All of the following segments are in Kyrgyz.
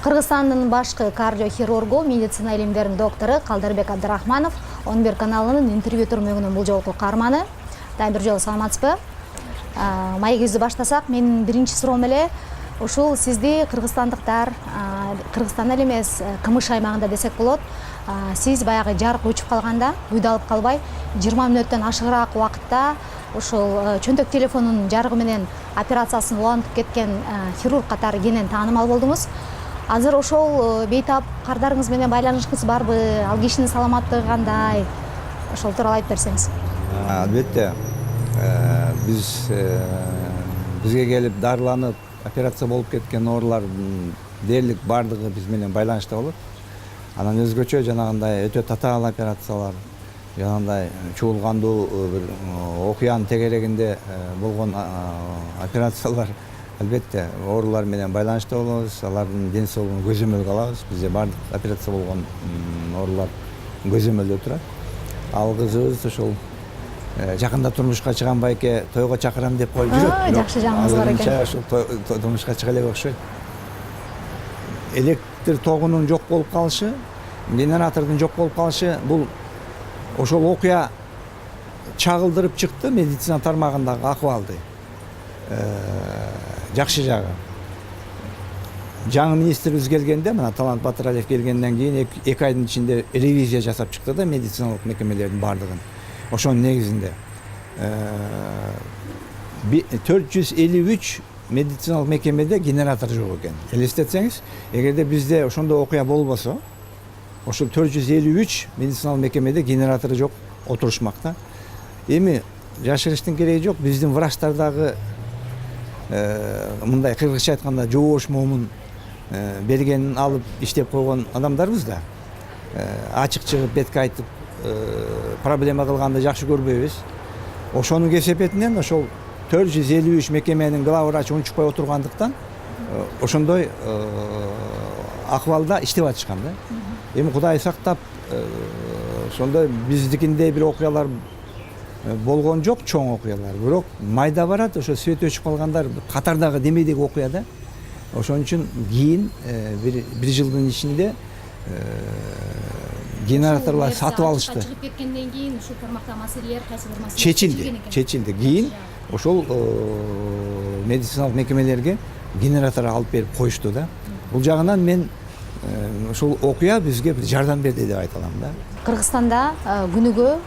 Кыргызстандын башкы кардиохирургу, медицина илимдеринин доктору Калдарбек Абдрахманов 11 каналынын интервью түрмөгүнүн бул жолку каарманы. Дагы бир жолу саламатсызбы? Маегибизди баштасак, менин биринчи суроом эле ушул сизди кыргызстандыктар, Кыргызстанда эле эмес, КМШ аймагында десек болот, сиз баягы жарык өчүп калганда, үйдө алып калбай, 20 мүнөттөн ашыгыраак убакытта ушул чөнтөк телефонунун жарыгы менен операциясын улантып кеткен хирург катары кенен таанымал болдуңуз. Азыр ошол бейтап кардарыңыз менен байланышыңыз барбы? Ал кишинин саламаттыгы кандай? Ошол тууралуу айтып берсеңиз. Албетте, бизге келип дарыланып операция болуп кеткен оорулардын дээрлик бардыгы биз менен байланышта болот. Анан өзгөчө жанагындай өтө татаал операциялар, жанагындай чуулгандуу бир окуянын тегерегинде болгон операциялар албетте оорулар менен байланышта болобуз. Алардын ден соолугун көзөмөлгө алабыз. Бизде бардык операция болгон оорулар көзөмөлдө турат. Ал кызыбыз ошол жакында турмушка чыган байке тойго чакырам деп коюп жүрөт. Жакшы жаңыңыз бар экен. Ошол турмушка чыга элек окшойт. Электр тогунун жок болуп калышы, генератордун жок болуп калышы бул ошол окуя чагылдырып чыкты медицина тармагындагы акыбалды. Жакшы жагы. Жаңы министрибиз келгенде, мына Талант Батыралиев келгенден кийин 2 айдын ичинде ревизия жасап чыкты да медициналык мекемелердин бардыгын. Ошонун негизинде 453 медициналык мекемеде генератор жок экен. Элестетсеңиз, эгерде бизде ошондой окуя болбосо, ошол 453 медициналык мекемеде генератору жок отурушмакта. Эми жашырыштын кереги жок, биздин врачтардагы мындай кыргызча айтканда жоош момун бергенин алып иштеп койгон адамдарбыз да. Ачык чыгып бетке айтып проблема кылганды жакшы көрбөйбүз. Ошонун кесепетинен ошол 453 мекеменин глава врачы унчукпай отургандыктан ошондой акыбалда иштеп атышкан да. Эми Кудай сактап ошондой биздикиндей бир окуялар болгон жок, чоң окуялар. Бирок майда барат, ошо свет өчүп калгандар катардагы демейдеги окуя да. Ошон үчүн кийин бир жылдын ичинде генераторлар сатып алышты. Чыгып кеткенден кийин ушул тармакта маселелер кайсы бир маселе чечилди. Кийин ошол медициналык мекемелерге генератор алып берип коюшту да. Бул жагынан мен ушул окуя бизге бир жардам берди деп айта алам да. Кыргызстанда күнүгө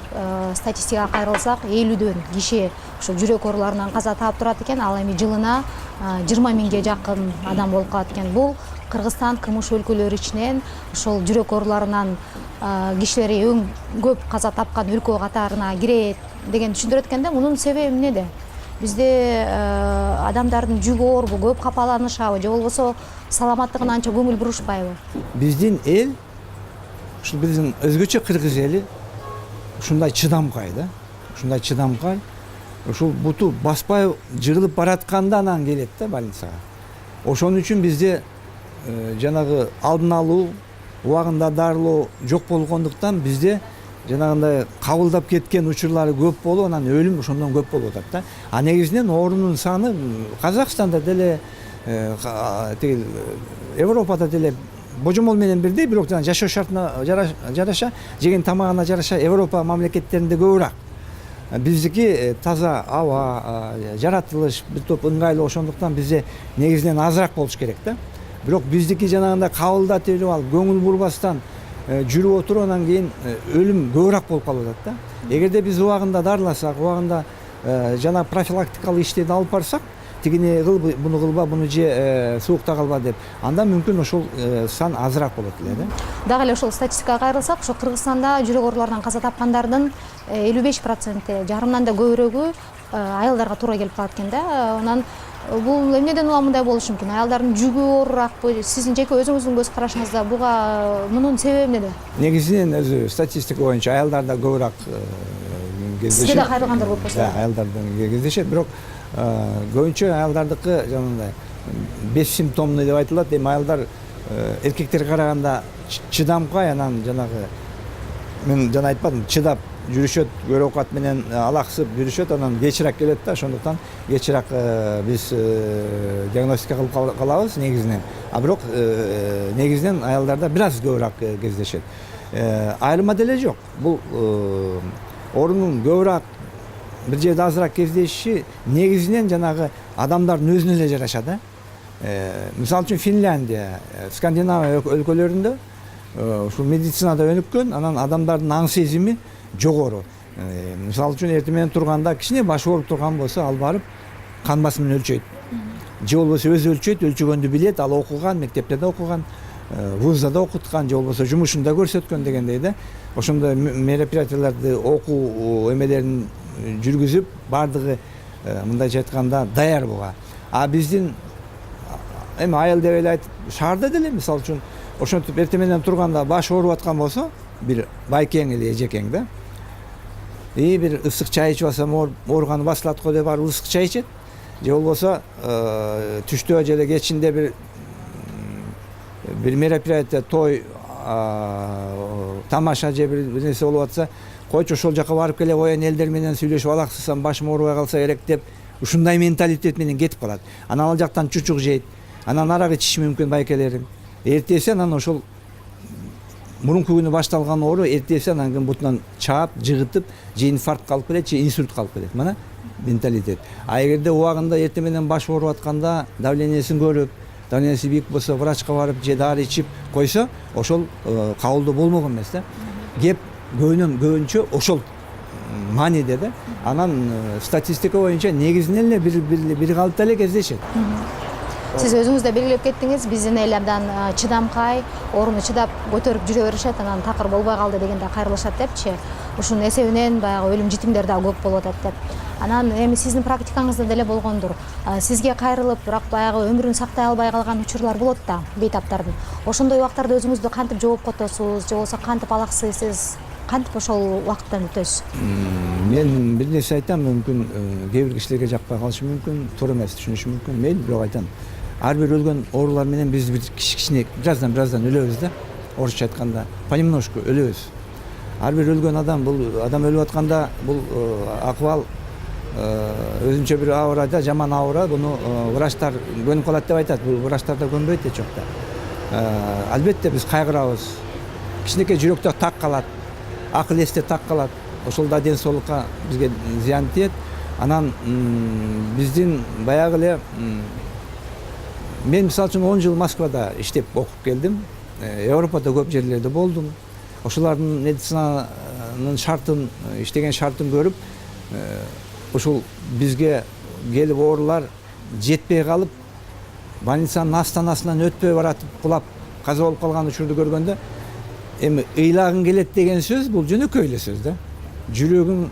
статистикага кайрылсак 50дөн киши ошо жүрөк ооруларынан каза таап турат экен. Ал эми жылына 20 миңге жакын адам болуп калат экен. Бул Кыргызстан КМШ өлкөлөрү ичинен ошол жүрөк ооруларынан кишилери эң көп каза тапкан өлкө катарына кирет деген түшүндүрөт экен да. Мунун себеби эмнеде? Бизде адамдардын жүгү оорбу, көп капаланышабы, же болбосо саламаттыгына анча көңүл бурушпайбы? Биздин эл, ушул биздин өзгөчө кыргыз эли ушундай чыдамкай да. Ушундай чыдамкай. Ушул буту баспай жырылып баратканда анан келет да больницага. Ошон үчүн бизде жанагы алдын алуу, убагында дарылоо жок болгондуктан бизде жанагындай кабылдап кеткен учурлары көп болуп, анан өлүм ошондон көп болуп атат да. А негизинен оорунун саны Казакстанда деле, тигил Европада деле божомол менен бирдей, бирок жашоо шартына жараша, жеген тамагына жараша Европа мамлекеттеринде көбүрөөк. Биздики таза аба, жаратылыш бир топ ыңгайлуу, ошондуктан бизде негизинен азыраак болуш керек да. Бирок биздики жанагындай кабылдап элип алып, көңүл бурбастан жүрүп отуруп, анан кийин өлүм көбүрөөк болуп калып атат да. Эгерде биз убагында дарыласак, убагында жана профилактикалык иштерди алып барсак, тигини кыл, буну кылба, буну же суукта калба деп, анда мүмкүн ошол сан азыраак болот эле да. Дагы эле ошол статистикага кайрылсак, ошо Кыргызстанда жүрөк ооруларынан каза тапкандардын 55%, жарымдан да көбүрөөгү аялдарга туура келип калат экен да. Анан бул эмнеден улам мындай болушу мүмкүн? Аялдардын жүгү оорураакпы? Сиздин жеке өзүңүздүн көз карашыңызда буга мунун себеби эмнеде? Негизинен өзү статистика боюнча аялдарда көбүрөөк кездешет. Сизге да кайрылгандар көп болсо. Аялдардан кездешет, бирок көбүнчө аялдардыкы жанагындай бессимптомный деп айтылат. Эми аялдар эркектерге караганда чыдамкай, анан жанагы мен жана айтпадым, чыдап жүрүшөт, көрө оокат менен алаксып жүрүшөт, анан кечирээк келет да, ошондуктан кечирээк биз диагностика кылып калабыз негизинен. А бирок негизинен аялдарда бир аз көбүрөөк кездешет. Айырма деле жок. Бул оорунун көбүрөөк бир жерде азыраак кездешиши негизинен жанагы адамдардын өзүнө эле жараша да. Мисалы үчүн Финляндия, Скандинавия өлкөлөрүндө ушул медицинада өнүккөн, анан адамдардын аң сезими жогору. Мисалы үчүн эртең менен турганда кичине башы ооруп турган болсо, ал барып кан басымын өлчөйт. Же болбосо өзү өлчөйт, өлчөгөндү билет, ал окуган, мектепте да окуган, вузда да окуткан, же болбосо жумушунда көрсөткөн дегендей да. Ошондой мероприятияларды окуу эмелерин жүргүзүп, бардыгы мындайча айтканда даяр буга. А биздин эми айыл деп эле айтып, шаарда деле мисалы үчүн ошентип эртең менен турганда башы ооруп аткан болсо, бир байкең эле эжекең да. Бир ысык чай ичип алсам ооруганы басылат го деп барып ысык чай ичет. Же болбосо түштө же кечинде бир мероприятие, той, тамаша же бир нерсе болуп атса, койчу ошол жака барып келе коеюн, элдер менен сүйлөшүп алаксысам, башым оорубай калса керек деп ушундай менталитет менен кетип калат. Анан ал жактан чучук жейт, анан арак ичиши мүмкүн байкелерим. Эртеси анан ошол мурунку күнү башталган оору эртеси анан кийин бутунан чаап, жыгытып, же инфарктка алып келет, же инсультка алып келет. Мына менталитет. А эгерде убагында эртең менен баш ооруп атканда давлениесин көрүп, давлениеси бийик болсо врачка барып же дары ичип койсо, ошол кабылдоо болмогон эмес да. Кеп көбүнчө ошол мааниде да. Анан статистика боюнча негизинен эле бир калыпта эле кездешет. Сиз өзүңүз да белгилеп кеттиңиз, биздин эл абдан чыдамкай, ооруну чыдап көтөрүп жүрө беришет, анан такыр болбой калды дегенде кайрылышат депчи. Ушунун эсебинен баягы өлүм житимдер да көп болуп атат деп. Анан эми сиздин практикаңызда деле болгондур. Сизге кайрылып, бирок баягы өмүрүн сактай албай калган учурлар болот да, бейтаптардын. Ошондой убактарда өзүңүздү кантип жоопко тосуз, же болбосо кантип алаксыйсыз, кантип ошол убакыттан өтөсүз? Мен бир нерсе айтам, мүмкүн кээ бир кишилерге жакпай калышы мүмкүн, туура эмес түшүнүшү мүмкүн. Мен бирок айтам, ар бир өлгөн оорулар менен биз бир кичине бираздан өлөбүз да. Орусча айтканда, понемножку өлөбүз. Ар бир өлгөн адам, бул адам өлүп атканда, бул акыбал өзүнчө бир аура да, жаман аура. Буну врачтар көнүп калат деп айтат. Бул врачтар да көнбөйт эч жокта. Албетте биз кайгырабыз. Кичинекей жүрөктө так калат, акыл эсте так калат. Ошол да ден соолукка бизге зыян тиет. Анан биздин баягы эле мен мисалы үчүн 10 жыл Москвада иштеп окуп келдим. Европада көп жерлерде болдум. Ошолардын медицинанын шартын, иштеген шартын көрүп, ушул бизге келип оорулар жетпей калып, больницанын астанасынан өтпөй баратып, кулап каза болуп калган учурду көргөндө, эми ыйлагың келет деген сөз бул жөнөкөй эле сөз да. Жүрөгүң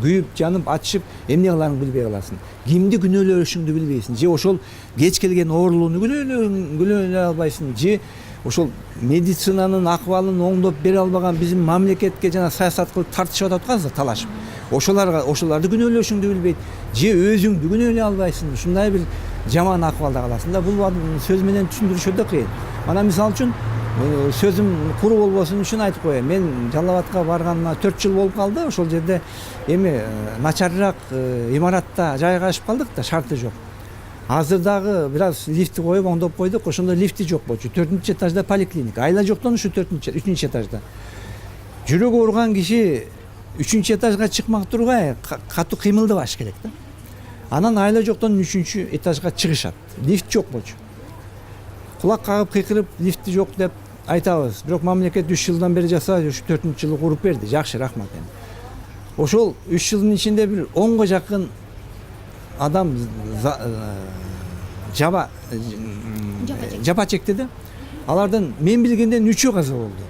күйүп, жанып, ачышып, эмне кыларыңды билбей каласың. Кимди күнөөлөшүңдү билбейсиң. Же ошол кеч келген оорулууну күнөөлөй албайсың. Же ошол медицинанын акыбалын оңдоп бере албаган биздин мамлекетке жана саясат кылып тартышып атабызбы, талашып. Ошоларды күнөөлөшүңдү билбейт. Же өзүңдү күнөөлөй албайсың. Ушундай бир жаман акыбалда каласың да. Бул сөз менен түшүндүрүшү да кыйын. Мана мисалы үчүн сөзүм куру болбосун үчүн айтып коеюн. Мен Жалал Абадка барганыма 4 жыл болуп калды. Ошол жерде эми начарыраак имаратта жайгашып калдык да, шарты жок. Азыр дагы бир аз лифти коюп оңдоп койдук. Ошондо лифти жок болчу. 4-чү этажда поликлиника. Айла жоктон ушу 3-чү этажда. Жүрөгү ооруган киши 3-чү этажга чыкмак турбай катуу кыймылдабаш керек да. Анан айла жоктон 3-чү этажга чыгышат. Лифт жок болчу. Кулак кагып кыйкырып лифти жок деп айтабыз. Бирок мамлекет 3 жылдан бери жасап, ушу 4-чү жылы куруп берди. Жакшы, рахмат эми. Ошол 3 жылдын ичинде бир 10го жакын адам жапа чекти да. Алардын мен билгенден 3-ü каза болду.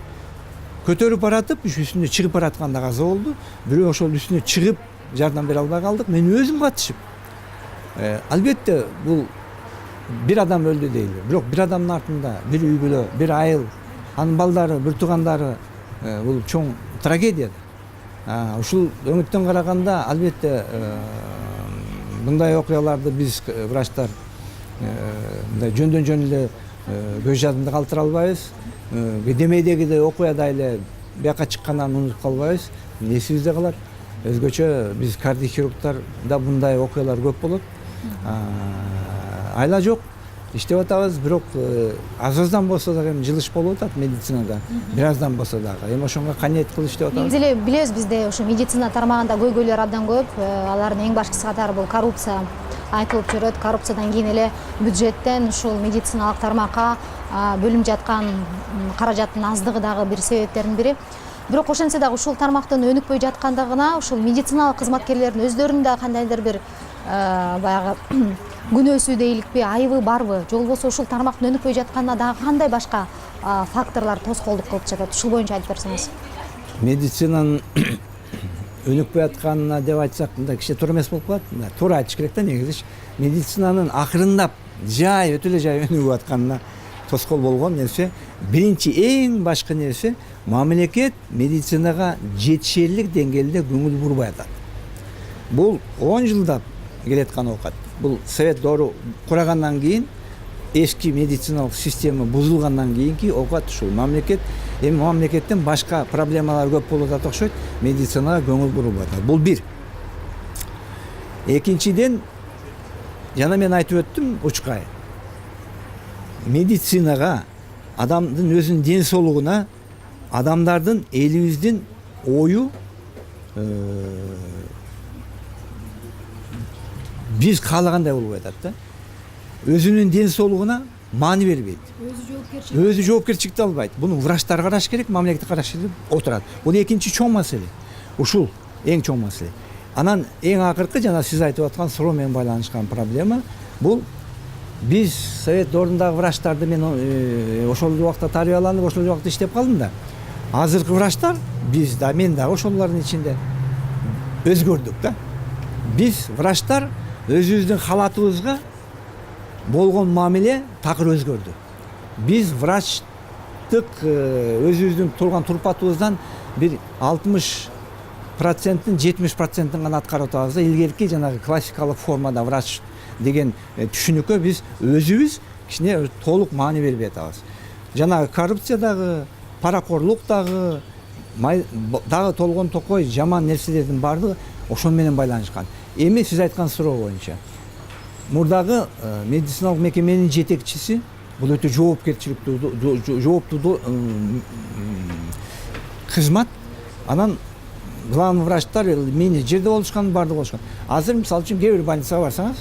Көтөрүп баратып, үстүнө чыгып баратканда каза болду. Бирөө ошол үстүнө чыгып жардам бере албай калдык. Мен өзүм катышып. Албетте бул бир адам өлдү дейли. Бирок бир адамдын артында бир үй бүлө, бир айыл, анын балдары, бир туугандары, бул чоң трагедия. Ушул өңүттөн караганда албетте мындай окуяларды биз врачтар мындай жөндөн жөн эле көз жадында калтыра албайбыз. Демейдегидей окуяда эле бияка чыккандан унутуп калбайбыз. эсибизде калат. Өзгөчө биз кардиохирургдарда мындай окуялар көп болот. Айла жок, иштеп атабыз, бирок аз-аздан болсо дагы эми жылыш болуп атат медицинада. Бир аздан болсо дагы. Эми ошонго канет кылып иштеп атабыз. Негизи эле билебиз, бизде ошо медицина тармагында көйгөйлөр абдан көп. Алардын эң башкысы катары бул коррупция айтылып жүрөт. Коррупциядан кийин эле бюджеттен ушул медициналык тармакка бөлүнүп жаткан каражаттын аздыгы дагы бир себептердин бири. Бирок ошентсе дагы ушул тармактын өнүкпөй жаткандыгына ушул медициналык кызматкерлердин өздөрүнүн да кандайдыр бир баягы күнөөсү дейликпи, айыбы барбы, же болбосо ушул тармактын өнүкпөй жатканына дагы кандай башка факторлор тоскоолдук кылып жатат? Ушул боюнча айтып берсеңиз. Медицинанын өнүкпөй атканына деп айтсак, мындай кичине туура эмес болуп калат. Туура айтыш керек да, негизи медицинанын акырындап жай өтө эле жай өнүгүп атканына тоскоол болгон нерсе, биринчи эң башкы нерсе, мамлекет медицинага жетишерлик деңгээлде көңүл бурбай атат. Бул 10 жылдап келаткан оокат. Бул совет доору курагандан кийин, эски медициналык система бузулгандан кийинки оокат ушул. Мамлекет эми мамлекеттен башка проблемалар көп болуп атат окшойт, медицинага көңүл бурбай атат. Бул бир. Экинчиден, жана мен айтып өттүм учкай. Медицинага, адамдын өзүнүн ден соолугуна, адамдардын элибиздин ою биз каалагандай болбой атат да. Өзүнүн ден соолугуна маани бербейт. Өзү жоопкерчиликти албайт. Буну врачтар караш керек, мамлекет караш керек отурат. Бул экинчи чоң маселе. Ушул эң чоң маселе. Анан эң акыркы, жана сиз айтып аткан суроо менен байланышкан проблема, бул биз совет доорундагы врачтарды, мен ошол убакта тарбияланып, ошол убакта иштеп калдым да. Азыркы врачтар, биз да, мен дагы ошолордун ичинде өзгөрдүк да. Биз врачтар өзүбүздүн халатыбызга болгон мамиле такыр өзгөрдү. Биз врачтык өзүбүздүн турган турпатыбыздан бир 60%-тин 70%-тин гана аткарып атабыз да. Илгерки жанагы классикалык формада врач деген түшүнүккө биз өзүбүз кичине толук маани бербей атабыз. Жанагы коррупция дагы, паракорлук дагы, дагы толгон токой жаман нерселердин баардыгы ошон менен байланышкан. Эми сиз айткан суроо боюнча, мурдагы медициналык мекеменин жетекчиси бул өтө жооптуу кызмат. Анан главный врачтар менеджерде болушкан, баардыгы болушкан. Азыр мисалы үчүн кээ бир больницага барсаңыз,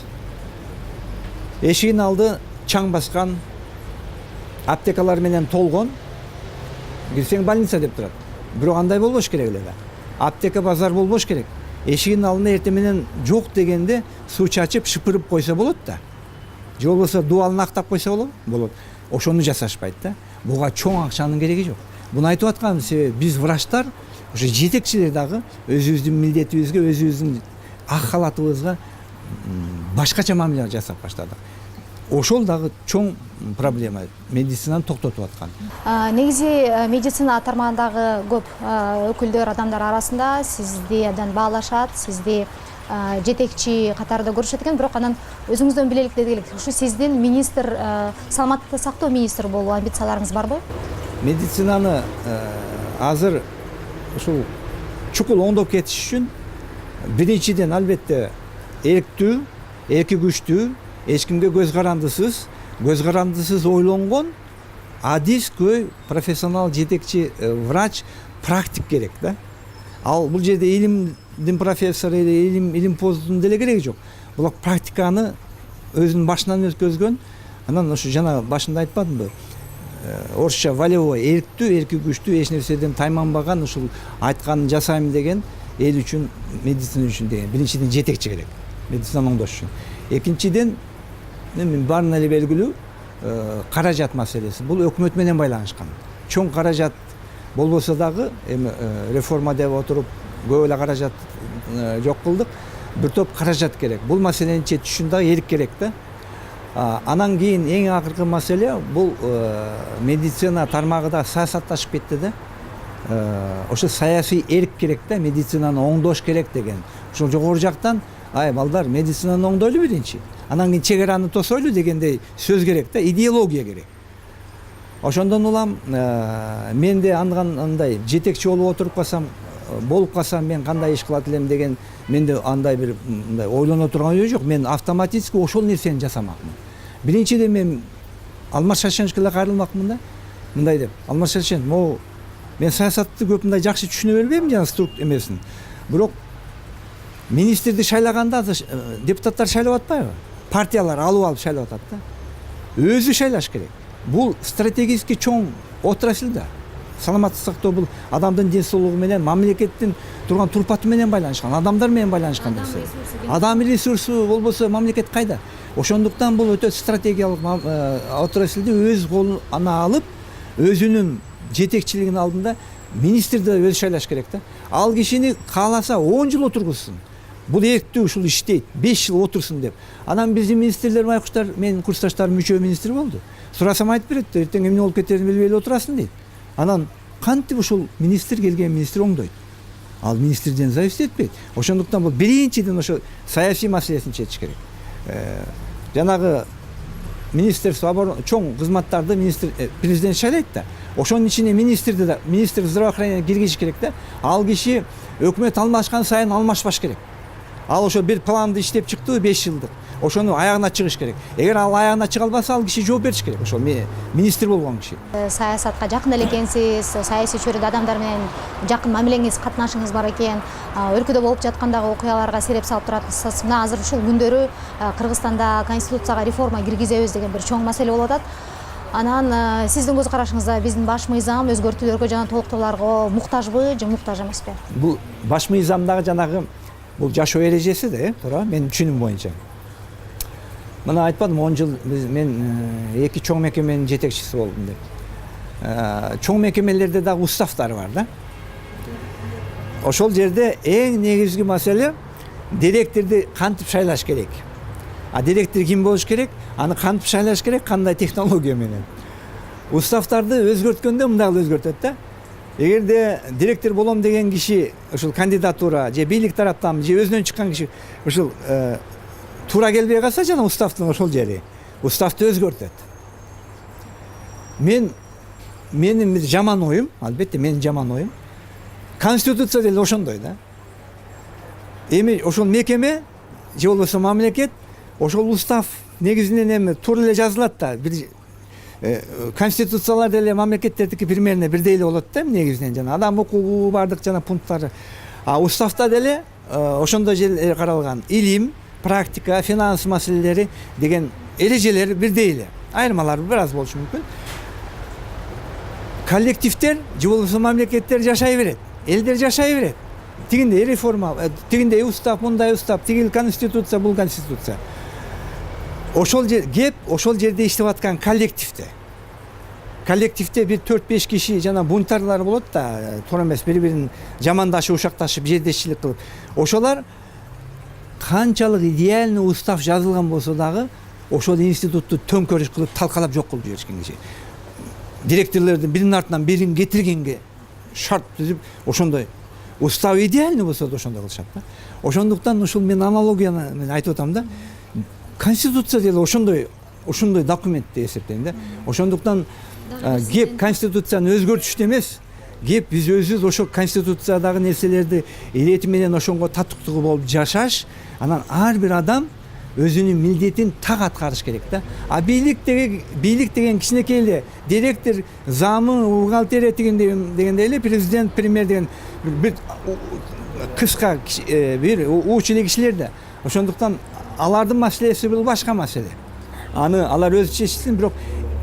эшигин алды чаң баскан, аптекалар менен толгон, кирсең больница деп турат. Бирок андай болбош керек эле да. Аптека базар болбош керек. Эшигин алдында эртең менен жок дегенде суу чачып, шыпырып койсо болот да. Же болбосо дуалын актап койсо болот. Ошону жасашпайт да. Буга чоң акчанын кереги жок. Буну айтып атканын себеби, биз врачтар, ошо жетекчилер дагы өзүбүздүн милдетибизге, өзүбүздүн ак халатыбызга башкача мамиле жасап баштадык. Ошол дагы чоң проблема, медицинаны токтотуп аткан. Негизи медицина тармагындагы көп өкүлдөр, адамдар арасында сизди абдан баалашат, сизди жетекчи катарында көрүшөт экен, бирок анан өзүңүздөн билелик дегилек, ушу сиздин министр, саламаттыкты сактоо министри болуу амбицияларыңыз барбы? Медицинаны азыр ушул чукул оңдоп кетиш үчүн биринчиден албетте эрктүү, эрки күчтүү, эч кимге көз карандысыз ойлонгон адискөй профессионал жетекчи врач, практик керек да. Ал бул жерде илимдин профессору или илимпоздун деле кереги жок. Бул практиканы өзүнүн башынан өткөзгөн. Анан ошо жана башында айтпадымбы? Орусча волевой, эрктүү, эрки күчтүү, эч нерседен тайманбаган, ушул айтканын жасайм деген, эл үчүн, медицина үчүн деген. Биринчиден жетекчи керек, медицинаны оңдош үчүн. Экинчиден, баарына эле белгилүү, каражат маселеси. Бул өкмөт менен байланышкан. Чоң каражат болбосо дагы, эми реформа деп отуруп, көп эле каражат жок кылдык. Бир топ каражат керек. Бул маселени чечиш үчүн дагы эрк керек да. Анан кийин эң акыркы маселе бул медицина тармагы да саясатташып кетти да. Ошо саясий эрк керек да, медицинаны оңдош керек деген. Ошол жогору жактан, ай балдар, медицинаны оңдойлу биринчи. Анан кийин чек араны тосойлу дегендей сөз керек да, идеология керек. Ошондон улам мен де андай жетекчи болуп отуруп калсам болуп калса мен кандай иш кылат элем деген менде андай бир мындай ойлоно турган ой жок. Мен автоматически ошол нерсени жасамакмын. Биринчиден мен Алмаз Шайшеновичке эле кайрылмакмын да. Мындай деп, Алмаз Шайшенов, могу мен саясатты көп мындай жакшы түшүнө бербейм жана эмесин. Бирок министрди шайлаганда депутаттар шайлап атпайбы? Партиялар алып шайлап атат да. Өзү шайлаш керек. Бул стратегически чоң отрасль да. Саламаттык сактоо бул адамдын ден соолугу менен, мамлекеттин турган турпаты менен байланышкан, адамдар менен байланышкан нерсе. Адам ресурсу болбосо мамлекет кайда? Ошондуктан бул өтө стратегиялык отрасльди өз колуна алып, өзүнүн жетекчилигинин алдында министрди өзү шайлаш керек да. Ал кишини кааласа 10 жыл отургузсун. Бул эрктүү ушул иштейт, 5 жыл отурсун деп. Анан биздин министрлер, байкуштар, менин курсташтарым мүчө министр болду. Сурасам айтып берет, эртең эмне болуп кетерин билбей эле отурасың дейт. Анан кантип ушул министр келген министр оңдойт? Ал министрден зависит этпейт. Ошондуктан бул биринчиден ошо саясий маселесин чечиш керек. Жанагы министерство обороны чоң кызматтарды министр президент шайлайт да. Ошонун ичине министрди да, министр здравоохранения киргизиш керек да. Ал киши өкмөт алмашкан сайын алмашпаш керек. Ал ошо бир планды иштеп чыкты 5 жылдык. Ошону аягына чыгыш керек. Эгер ал аягына чыга албаса, ал киши жооп бериш керек. Ошол министр болгон киши. Саясатка жакын эле экенсиз, саясий чөйрөдө адамдар менен жакын мамилеңиз, катнашыңыз бар экен. Өлкөдө болуп жаткандагы окуяларга сереп салып турасыз. Мына азыр ушул күндөрү Кыргызстанда конституцияга реформа киргизебиз деген бир чоң маселе болуп атат. Анан сиздин көз карашыңызда биздин баш мыйзам өзгөртүүлөргө жана толуктоолорго муктажбы же муктаж эмеспи? Бул баш мыйзамдагы жанагы бул жашоо эрежеси да, туура, менин түшүнүм боюнча. Мына айтпадым 10 жыл мен эки чоң мекеменин жетекчиси болдум деп. Чоң мекемелерде дагы уставтар бар да. Ошол жерде эң негизги маселе директорду кантип шайлаш керек. А директор ким болуш керек? Аны кантип шайлаш керек, кандай технология менен. Уставтарды өзгөрткөндө мындай өзгөртөт да. Эгерде директор болом деген киши ушул кандидатура же бийлик тараптан же өзүнөн чыккан киши ушул туура келбей калса жана уставдын ошол жери уставды өзгөртөт. Менин жаман оюм, албетте менин жаман оюм. Конституция деле ошондой да. Эми ошол мекеме же болбосо мамлекет ошол устав негизинен эми туура эле жазылат да. Бир конституциялар деле мамлекеттердики примерно бирдей эле болот да негизинен жана адам укугу бардык жана пункттары. А уставда деле ошондой жер каралган. Илим, практика, финанс маселелери деген эрежелер бирдей эле. Айырмалар бир аз болушу мүмкүн. Коллективдер же болбосо мамлекеттер жашай берет. Элдер жашай берет. Тигиндей реформа, тигиндей устав, мындай устав, тигил конституция, бул конституция. Ошол кеп ошол жерде иштеп аткан коллективде. Коллективде бир 4-5 киши жана бунтарлар болот да, туура эмес, бири-бирин жамандашып, ушакташып, жердешчилик кылып. Ошолар канчалык идеальный устав жазылган болсо дагы ошол институтту төңкөрүш кылып, талкалап жок кылып жиберишкен киши. Директорлордун биринин артынан бирин кетиргенге шарт түзүп, ошондой устав идеальный болсо да ошондой кылышат да. Ошондуктан ушул мен аналогияны айтып атам да. Конституция деле ошондой документ деп эсептейм да. Ошондуктан кеп конституцияны өзгөртүштө эмес, кеп биз өзүбүз ошол конституциядагы нерселерди ирети менен ошонго татыктуу болуп жашаш, анан ар бир адам өзүнүн милдетин так аткарыш керек да. А бийлик деген кичинекей эле директор, замы, бухгалтерия дегендей эле президент, премьер деген бир кыска бир уч эле кишилер да. Ошондуктан алардын маселеси бул башка маселе. Аны алар өзү чечсин, бирок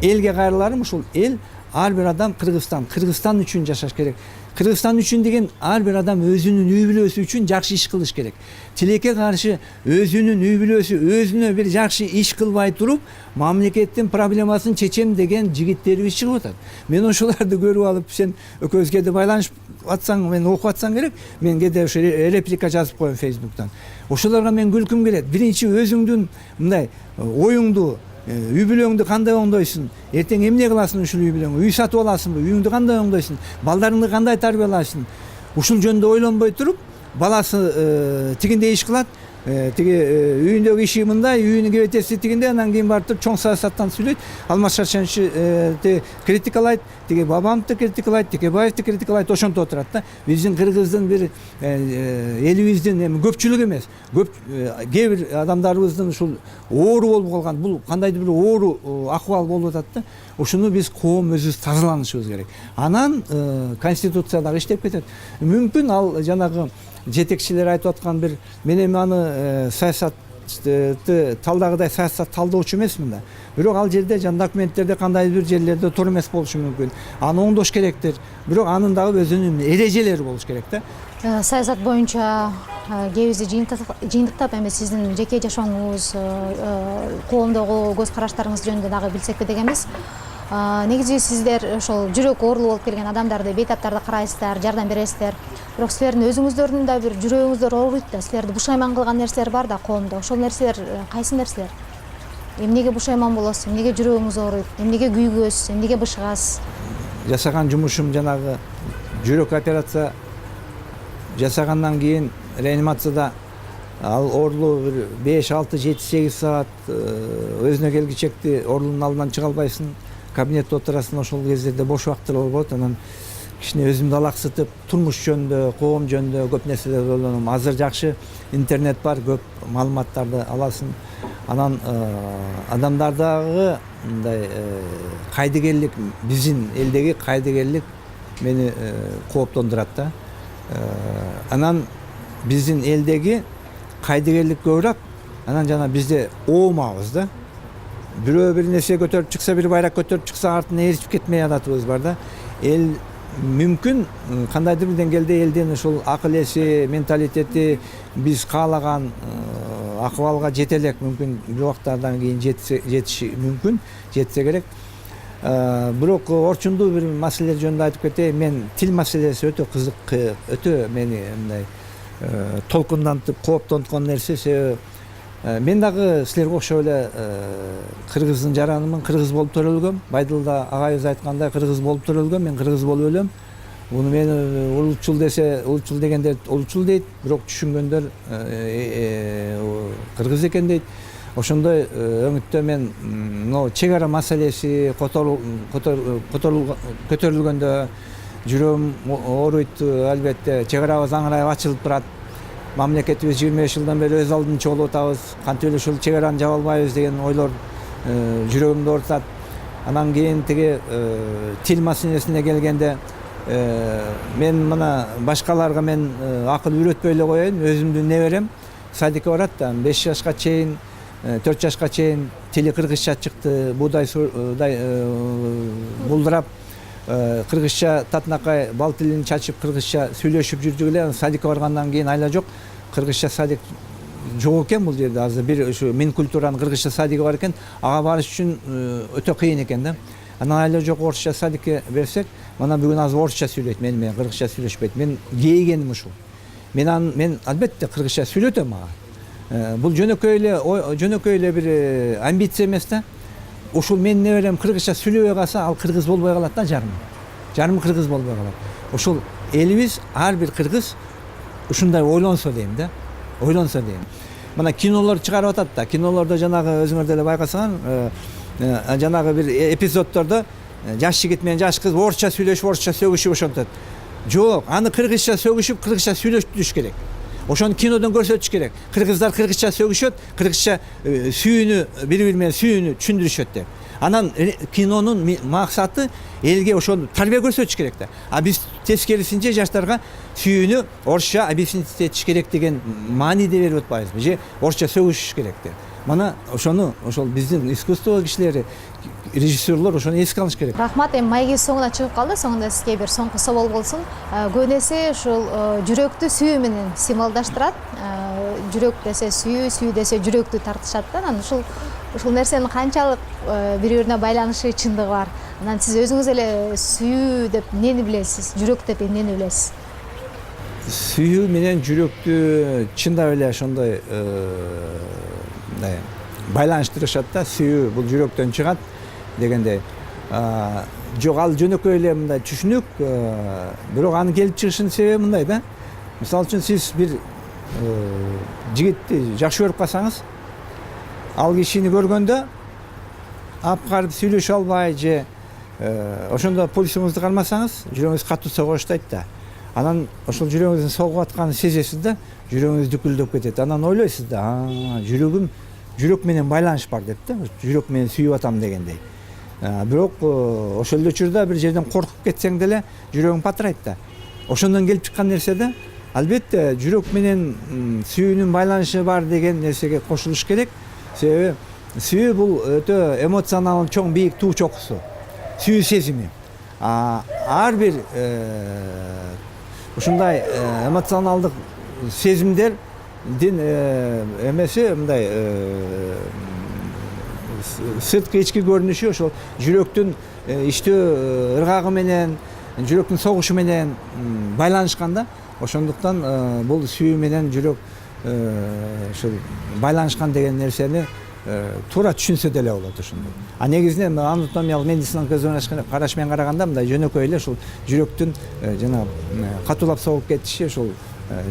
элге кайрыларым ушул эл ар бир адам Кыргызстан үчүн жашаш керек. Кыргызстан үчүн деген ар бир адам өзүнүн үй бүлөсү үчүн жакшы иш кылыш керек. Тилекке каршы өзүнүн үй бүлөсү өзүнө бир жакшы иш кылбай туруп, мамлекеттин проблемасын чечем деген жигиттерибиз чыгып атат. Мен ошоларды көрүп алып, сен экөөбүз кээде байланышып атсаң, мен окуп атсаң керек, мен кээде ошо реплика жазып коем Facebook'тан. Ошолорго мен күлкүм келет. Биринчи өзүңдүн мындай оюңду, үй бүлөңдү кандай оңдойсуң, эртең эмне кыласың ушул үй бүлөңө, үй сатып аласыңбы, үйүңдү кандай оңдойсуң, балдарыңды кандай тарбиялайсың, ушул жөнүндө ойлонбой туруп, баласы тигиндей иш кылат, тиги үйүндөгү иши мындай, үйүнүн кебетеси тигинде, анан кийин барып туруп чоң саясаттан сүйлөйт. Алмаз Шаршеновичти критикалайт, тиги Бабановду критикалайт, Текебаевди критикалайт, ошентип отурат да. Биздин кыргыздын бир элибиздин эми көпчүлүк эмес, кээ бир адамдарыбыздын ушул оору болуп калган, бул кандайдыр бир оору акыбал болуп атат да. Ушуну биз коом өзүбүз тазаланышыбыз керек. Анан конституция дагы иштеп кетет. Мүмкүн ал жанагы жетекчилер айтып аткан бир, мен эми аны саясатты талдагыдай саясат талдоочу эмесмин да. Бирок ал жерде жан документтерде кандайдыр бир жерлерде туура эмес болушу мүмкүн. Аны оңдош керектир. Бирок анын дагы өзүнүн эрежелери болуш керек да. Саясат боюнча кээбизди жыйынтыктап эми сиздин жеке жашооңуз, коомдогу көз караштарыңыз жөнүндө дагы билсекпи дегенбиз. Негизи сиздер ошол жүрөк оорулуу болуп келген адамдарды, бейтаптарды карайсыздар, жардам бересиздер. Бирок силердин өзүңүздөрдүн да бир жүрөгүңүздөр ооруйт да, силерди бушайман кылган нерселер бар да коомдо. Ошол нерселер кайсы нерселер? Эмнеге бушайман болосуз, эмнеге жүрөгүңүз ооруйт, эмнеге күйгүсүз, эмнеге бышыгасыз? Жасаган жумушум жанагы жүрөк операция жасагандан кийин реанимацияда ал оорулуу бир 5, 6, 7, 8 саат өзүнө келгичекти оорулуунун алдынан чыга албайсың. Кабинетте отурасың, ошол кездерде бош убактар болот. Анан кичине өзүмдү алаксытып, турмуш жөнүндө, коом жөнүндө көп нерселерди ойлоном. Азыр жакшы интернет бар, көп маалыматтарды аласың. Анан адамдардагы мындай кайдыгерлик, биздин элдеги кайдыгерлик мени кооптондурат да. Анан биздин элдеги кайдыгерлик көбүрөөк. Анан жана бизде оомабыз да. Бирөө бир нерсе көтөрүп чыкса, бир байрак көтөрүп чыкса, артына ээрчип кетмей адатыбыз бар да. Эл мүмкүн кандайдыр бир деңгээлде элдин ушул акыл эси, менталитети биз каалаган акыбалга жете элек, мүмкүн бир убактардан кийин жетиши мүмкүн, жетсе керек. Бирок орчундуу бир маселелер жөнүндө айтып кетейин. Мен тил маселеси өтө кызык, өтө мени мындай толкундантып, кооптонткон нерсе. Себеби мен дагы силерге окшоп эле кыргыздын жаранымын, кыргыз болуп төрөлгөм. Байдылда агайыбыз айткандай, кыргыз болуп төрөлгөм, мен кыргыз болуп өлөм. Буну мен улутчул десе, улутчул дегендер улутчул дейт, бирок түшүнгөндөр кыргыз экен дейт. Ошондой өңүттө мен чек ара маселеси көтөрүлгөндө жүрөгүм ооруйт. Албетте чек арабыз аңырайып ачылып турат. Мамлекетибиз 25 жылдан бери өз алдынча болуп атабыз. Кантип эле ушул чек араны жаба албайбыз деген ойлор жүрөгүмдү оорутат. Анан кийин тиги тил маселесине келгенде мен мына башкаларга мен акыл үйрөтпөй эле коеюн. Өзүмдүн неберем садикке барат да, 5 жашка чейин, 4 жашка чейин тили кыргызча чыкты. Буудай булдурап кыргызча татынакай бал тилин чачып кыргызча сүйлөшүп жүрдүк эле. Садикке баргандан кийин айла жок, кыргызча садик жок экен бул жерде. Азыр бир ушу Минкультуранын кыргызча садиги бар экен. Ага барыш үчүн өтө кыйын экен да. Анан айла жок орусча садикке берсек, мына бүгүн азыр орусча сүйлөйт, менен кыргызча сүйлөшпөйт. Мен кейигеним ушул. Мен албетте кыргызча сүйлөтөм ага. Бул жөнөкөй эле бир амбиция эмес да. Ушул менин неберем кыргызча сүйлөбөй калса, ал кыргыз болбой калат да, жарым кыргыз болбой калат. Ушул элибиз, ар бир кыргыз ушундай ойлонсо дейм да, Мына кинолор чыгарып атат да, кинолордо жанагы өзүңөр деле байкасаңар, жанагы бир эпизоддордо жаш жигит менен жаш кыз орусча сүйлөшүп, орусча сөгүшүп ошентет. Жок, аны кыргызча сөгүшүп, кыргызча сүйлөштүрүш керек. Ошону кинодон көрсөтүш керек. Кыргыздар кыргызча сөгүшөт, кыргызча сүйүүнү, бири-бири менен сүйүүнү түшүндүрүшөт деп. Анан кинонун максаты элге ошону тарбия көрсөтүш керек да. А биз тескерисинче жаштарга сүйүүнү орусча объяснить этиш керек деген мааниде берип атпайбызбы? Же орусча сөгүшүш керек деп. Мына ошол биздин искусство кишилери, режиссерлор ошону эске алыш керек. Рахмат, эми маегибиз соңуна чыгып калды. Соңунда сизге бир соңку собол болсун. Көбүнесе ушул жүрөктү сүйүү менен символдаштырат. Жүрөк десе сүйүү, сүйүү десе жүрөктү тартышат да. Анан ушул нерсенин канчалык бири-бирине байланышы, чындыгы бар. Анан сиз өзүңүз эле сүйүү деп эмнени билесиз? Жүрөк деп эмнени билесиз? Сүйүү менен жүрөктү чындап эле ошондой байланыштырышат да. Сүйүү бул жүрөктөн чыгат дегендей. Жок, ал жөнөкөй эле мындай түшүнүк, бирок анын келип чыгышынын себеби мындай да. Мисалы үчүн сиз бир жигитти жакшы көрүп калсаңыз, ал кишини көргөндө алып карып сүйлөшө албай же ошондо пульсуңузду кармасаңыз, жүрөгүңүз катуу сого баштайт да. Анан ошол жүрөгүңүздүн согуп атканын сезесиз да, жүрөгүңүз дүкүлдөп кетет. Анан ойлойсуз да, жүрөгүм жүрөк менен байланыш бар деп да, жүрөк менен сүйүп атам дегендей. Бирок ошол эле учурда бир жерден коркуп кетсең деле жүрөгүң патрайт да. Ошондон келип чыккан нерсе да, албетте жүрөк менен сүйүүнүн байланышы бар деген нерсеге кошулуш керек. Себеби сүйүү бул өтө эмоционалдуу чоң бийик туу чокусу. Сүйүү сезими. Ар бир ушундай эмоционалдык сезимдердин эмеси мындай сырткы ички көрүнүшү ошол жүрөктүн иштөө ыргагы менен, жүрөктүн согушу менен байланышкан да. Ошондуктан бул сүйүү менен жүрөк ушул байланышкан деген нерсени туура түшүнсө деле болот ошондой. Негизинен анатомиялык медициналык көзкараш караш менен караганда мындай жөнөкөй эле ушул жүрөктүн жана катуулап согуп кетиши, ушул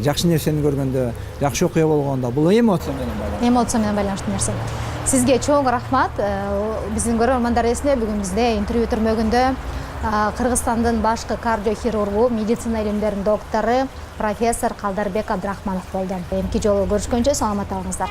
жакшы нерсени көргөндө, жакшы окуя болгондо бул эмоция менен байланыштуу. Эмоция менен байланыштуу нерсе. Сизге чоң рахмат. Биздин көрөрмандар эсинде бүгүн бизде интервью түрмөгүндө Кыргызстандын башкы кардиохирургу, медицина илимдеринин доктору профессор Калдарбек Абдрахманов болду. Эмки жолу көрүшкөнчө саламат калыңыздар.